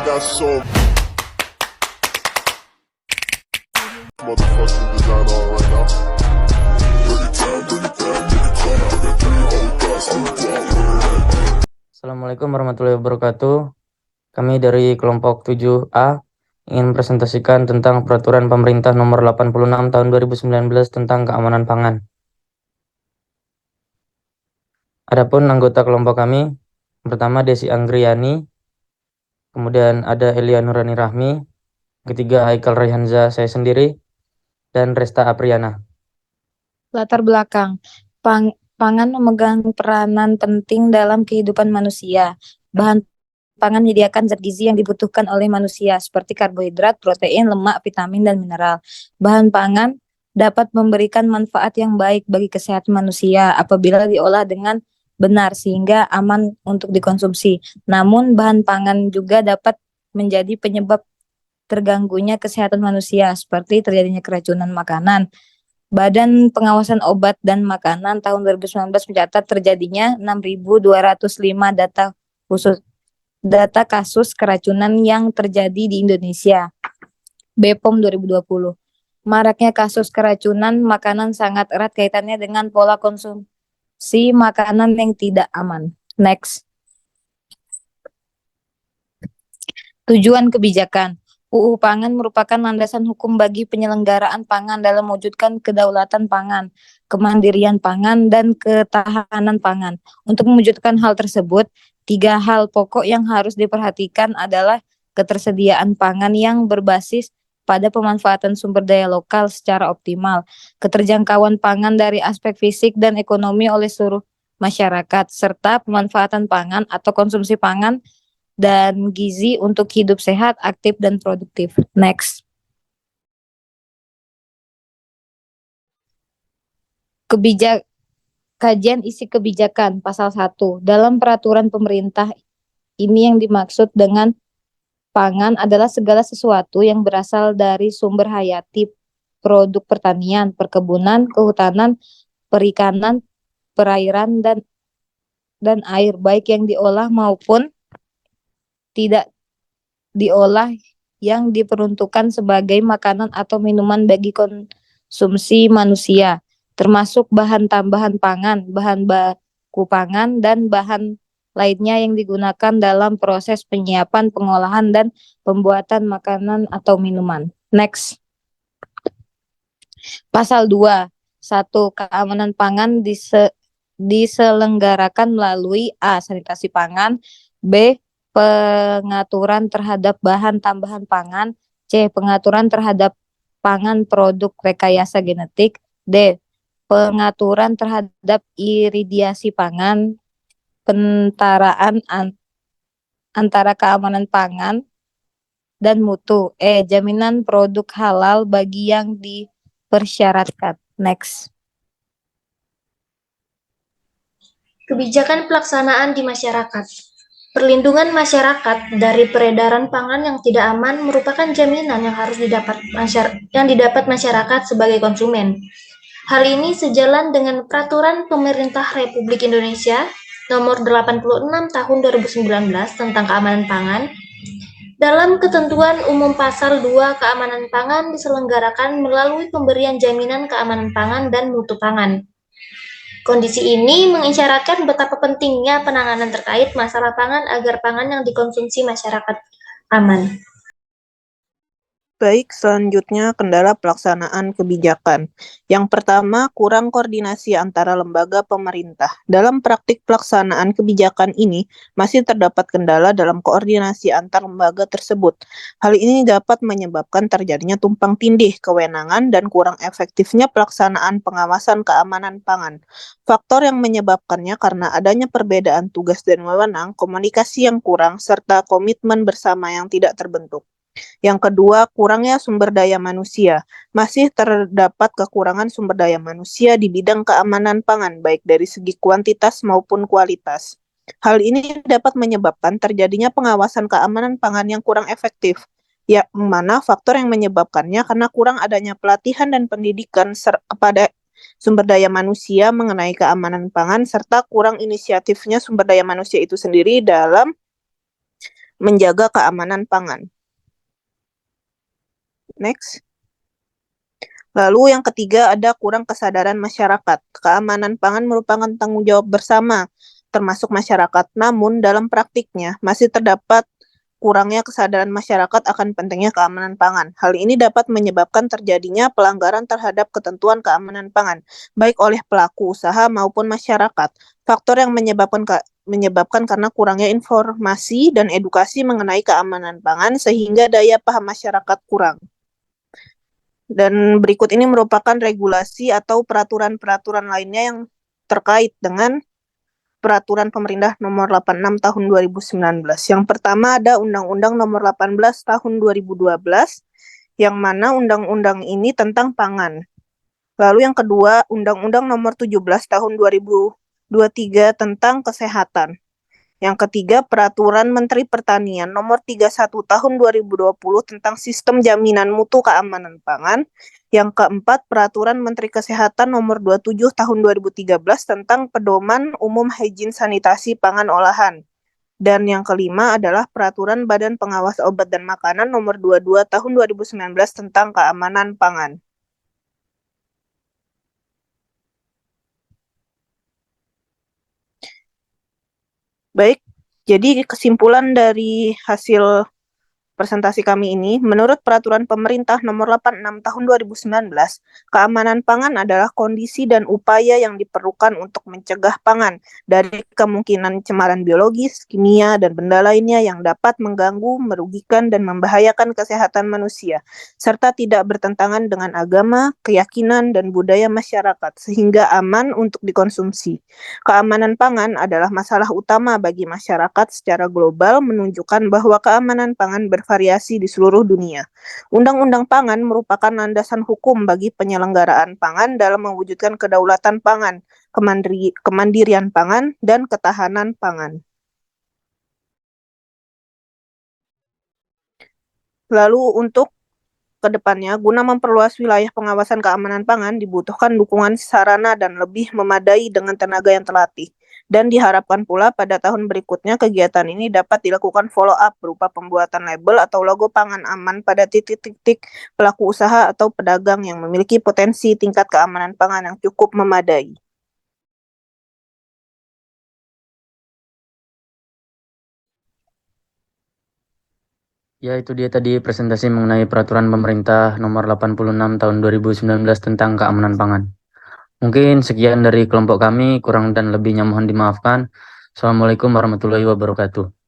got so motherfucking design on right now. Assalamualaikum warahmatullahi wabarakatuh. Kami dari kelompok 7A ingin presentasikan tentang peraturan pemerintah nomor 86 tahun 2019 tentang keamanan pangan. Adapun anggota kelompok kami, pertama Desi Anggriani, kemudian ada Elia Nurani Rahmi, ketiga Haikal Rayhanza saya sendiri, dan Resta Apriana. Latar belakang. Pangan memegang peranan penting dalam kehidupan manusia. Bahan pangan menyediakan zat gizi yang dibutuhkan oleh manusia seperti karbohidrat, protein, lemak, vitamin, dan mineral. Bahan pangan dapat memberikan manfaat yang baik bagi kesehatan manusia apabila diolah dengan benar sehingga aman untuk dikonsumsi. Namun bahan pangan juga dapat menjadi penyebab terganggunya kesehatan manusia seperti terjadinya keracunan makanan. Badan Pengawasan Obat dan Makanan tahun 2019 mencatat terjadinya 6.205 data kasus keracunan yang terjadi di Indonesia. BPOM 2020. Maraknya kasus keracunan makanan sangat erat kaitannya dengan pola konsumsi makanan yang tidak aman. Next. Tujuan kebijakan. UU Pangan merupakan landasan hukum bagi penyelenggaraan pangan dalam mewujudkan kedaulatan pangan, kemandirian pangan, dan ketahanan pangan. Untuk mewujudkan hal tersebut, 3 hal pokok yang harus diperhatikan adalah ketersediaan pangan yang berbasis pada pemanfaatan sumber daya lokal secara optimal, keterjangkauan pangan dari aspek fisik dan ekonomi oleh seluruh masyarakat, serta pemanfaatan pangan atau konsumsi pangan dan gizi untuk hidup sehat, aktif, dan produktif. Next. Kajian isi kebijakan pasal 1. Dalam peraturan pemerintah ini yang dimaksud dengan pangan adalah segala sesuatu yang berasal dari sumber hayati, produk pertanian, perkebunan, kehutanan, perikanan, perairan, dan air, baik yang diolah maupun tidak diolah yang diperuntukkan sebagai makanan atau minuman bagi konsumsi manusia, termasuk bahan tambahan pangan, bahan baku pangan, dan bahan lainnya yang digunakan dalam proses penyiapan, pengolahan, dan pembuatan makanan atau minuman. Next. Pasal 2. 1. Keamanan pangan diselenggarakan melalui A. Sanitasi pangan, B. Pengaturan terhadap bahan tambahan pangan, C. Pengaturan terhadap pangan produk rekayasa genetik, D. Pengaturan terhadap iridiasi pangan, pentaraan antara keamanan pangan dan mutu, E. Jaminan produk halal bagi yang dipersyaratkan. Next. Kebijakan pelaksanaan di masyarakat. Perlindungan masyarakat dari peredaran pangan yang tidak aman merupakan jaminan yang harus didapat masyarakat sebagai konsumen. Hal ini sejalan dengan Peraturan Pemerintah Republik Indonesia Nomor 86 Tahun 2019 tentang Keamanan Pangan. Dalam ketentuan umum Pasal 2, keamanan pangan diselenggarakan melalui pemberian jaminan keamanan pangan dan mutu pangan. Kondisi ini mengisyaratkan betapa pentingnya penanganan terkait masalah pangan agar pangan yang dikonsumsi masyarakat aman. Baik, selanjutnya kendala pelaksanaan kebijakan. Yang pertama, kurang koordinasi antara lembaga pemerintah. Dalam praktik pelaksanaan kebijakan ini, masih terdapat kendala dalam koordinasi antar lembaga tersebut. Hal ini dapat menyebabkan terjadinya tumpang tindih kewenangan dan kurang efektifnya pelaksanaan pengawasan keamanan pangan. Faktor yang menyebabkannya karena adanya perbedaan tugas dan wewenang, komunikasi yang kurang, serta komitmen bersama yang tidak terbentuk. Yang kedua, kurangnya sumber daya manusia. Masih terdapat kekurangan sumber daya manusia di bidang keamanan pangan, baik dari segi kuantitas maupun kualitas. Hal ini dapat menyebabkan terjadinya pengawasan keamanan pangan yang kurang efektif, yang mana faktor yang menyebabkannya karena kurang adanya pelatihan dan pendidikan kepada sumber daya manusia mengenai keamanan pangan, serta kurang inisiatifnya sumber daya manusia itu sendiri dalam menjaga keamanan pangan. Next. Lalu yang ketiga ada kurang kesadaran masyarakat. Keamanan pangan merupakan tanggung jawab bersama, termasuk masyarakat. Namun dalam praktiknya masih terdapat kurangnya kesadaran masyarakat akan pentingnya keamanan pangan. Hal ini dapat menyebabkan terjadinya pelanggaran terhadap ketentuan keamanan pangan, baik oleh pelaku usaha maupun masyarakat. Faktor yang menyebabkan karena kurangnya informasi dan edukasi mengenai keamanan pangan sehingga daya paham masyarakat kurang. Dan berikut ini merupakan regulasi atau peraturan-peraturan lainnya yang terkait dengan Peraturan Pemerintah Nomor 86 Tahun 2019. Yang pertama ada Undang-Undang Nomor 18 Tahun 2012, yang mana undang-undang ini tentang pangan. Lalu yang kedua, Undang-Undang Nomor 17 Tahun 2023 tentang kesehatan. Yang ketiga, Peraturan Menteri Pertanian Nomor 31 Tahun 2020 tentang Sistem Jaminan Mutu Keamanan Pangan. Yang keempat, Peraturan Menteri Kesehatan Nomor 27 Tahun 2013 tentang Pedoman Umum Higien Sanitasi Pangan Olahan. Dan yang kelima adalah Peraturan Badan Pengawas Obat dan Makanan Nomor 22 Tahun 2019 tentang Keamanan Pangan. Baik, jadi kesimpulan dari hasil presentasi kami ini, menurut Peraturan Pemerintah Nomor 86 Tahun 2019, keamanan pangan adalah kondisi dan upaya yang diperlukan untuk mencegah pangan dari kemungkinan cemaran biologis, kimia, dan benda lainnya yang dapat mengganggu, merugikan, dan membahayakan kesehatan manusia, serta tidak bertentangan dengan agama, keyakinan, dan budaya masyarakat, sehingga aman untuk dikonsumsi. Keamanan pangan adalah masalah utama bagi masyarakat secara global, menunjukkan bahwa keamanan pangan bervariasi di seluruh dunia. Undang-undang pangan merupakan landasan hukum bagi penyelenggaraan pangan dalam mewujudkan kedaulatan pangan, kemandirian pangan, dan ketahanan pangan. Lalu untuk kedepannya, guna memperluas wilayah pengawasan keamanan pangan, dibutuhkan dukungan sarana dan lebih memadai dengan tenaga yang terlatih. Dan diharapkan pula pada tahun berikutnya kegiatan ini dapat dilakukan follow-up berupa pembuatan label atau logo pangan aman pada titik-titik pelaku usaha atau pedagang yang memiliki potensi tingkat keamanan pangan yang cukup memadai. Ya, itu dia tadi presentasi mengenai Peraturan Pemerintah Nomor 86 Tahun 2019 tentang keamanan pangan. Mungkin sekian dari kelompok kami, kurang dan lebihnya mohon dimaafkan. Assalamualaikum warahmatullahi wabarakatuh.